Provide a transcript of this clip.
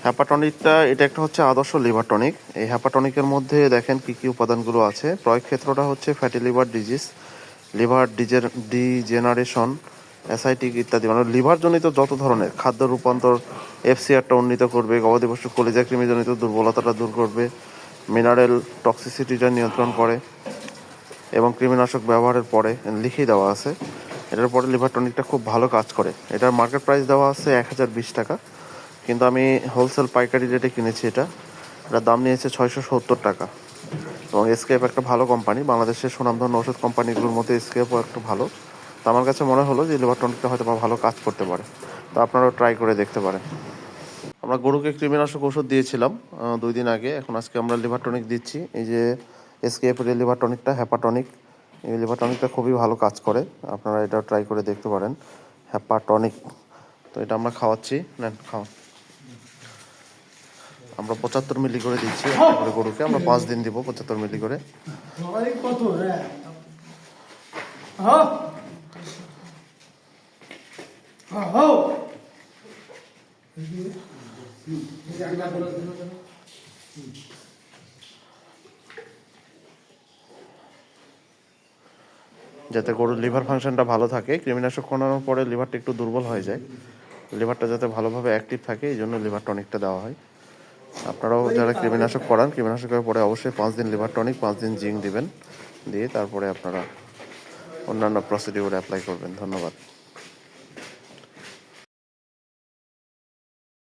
হ্যাপাটনিকটা এটা একটা হচ্ছে আদর্শ লিভার টনিক। এই হ্যাপাটনিকের মধ্যে দেখেন কি কি উপাদানগুলো আছে। প্রয়োগ ক্ষেত্রটা হচ্ছে fatty liver disease, liver degeneration, ascitic ইত্যাদি, মানে লিভারজনিত যত ধরনের খাদ্য রূপান্তর, এফসিআরটা উন্নীত করবে, গবাদি পশু কলিজা কৃমিজনিত দুর্বলতাটা দূর করবে, মিনারেল টক্সিসিটিটা নিয়ন্ত্রণ করে এবং কৃমিনাশক ব্যবহারের পরে লিখেই দেওয়া আছে। এটার পরে লিভার টনিকটা খুব ভালো কাজ করে। এটার মার্কেট প্রাইস দেওয়া আছে 1020 টাকা, কিন্তু আমি হোলসেল পাইকারি রেটে কিনেছি। এটার দাম নিয়েছে 670 টাকা। এবং এসকেপ একটা ভালো কোম্পানি, বাংলাদেশের সুনামধন্য ওষুধ কোম্পানিগুলোর মধ্যে এসকেপও একটা ভালো। তো আমার কাছে মনে হলো যে লিভার টনিকটা হয়তো ভালো কাজ করতে পারে, তো আপনারাও ট্রাই করে দেখতে পারেন। আমরা গরুকে কৃমিনাশক ওষুধ দিয়েছিলাম 2 দিন আগে, এখন আজকে আমরা লিভার টনিক দিচ্ছি। এই যে এসকেপের এই লিভার টনিকটা হ্যাপাটনিক, এই লিভার টনিকটা খুবই ভালো কাজ করে, আপনারা এটা ট্রাই করে দেখতে পারেন। হ্যাপাটনিক, তো এটা আমরা খাওয়াচ্ছি, নেন খাওয়া। আমরা 75 মিলি করে দিচ্ছি করে গরুকে, আমরা 5 দিন দিব 75 মিলি করে। যাতে গরুর লিভার ফাংশনটা ভালো থাকে। কৃমিনাশক খাওয়ানোর পরে লিভারটা একটু দুর্বল হয়ে যায়, লিভারটা যাতে ভালোভাবে অ্যাক্টিভ থাকে এই জন্য লিভার টনিকটা দেওয়া হয়। আপনারাও যারা কৃমিনাশক করান, কৃমিনাশকের পরে অবশ্যই 5 দিন লিভার টনিক, 5 দিন জিঙ্ক দিবেন, দিয়ে তারপরে আপনারা অন্যান্য প্রসিডিউর অ্যাপ্লাই করবেন। ধন্যবাদ।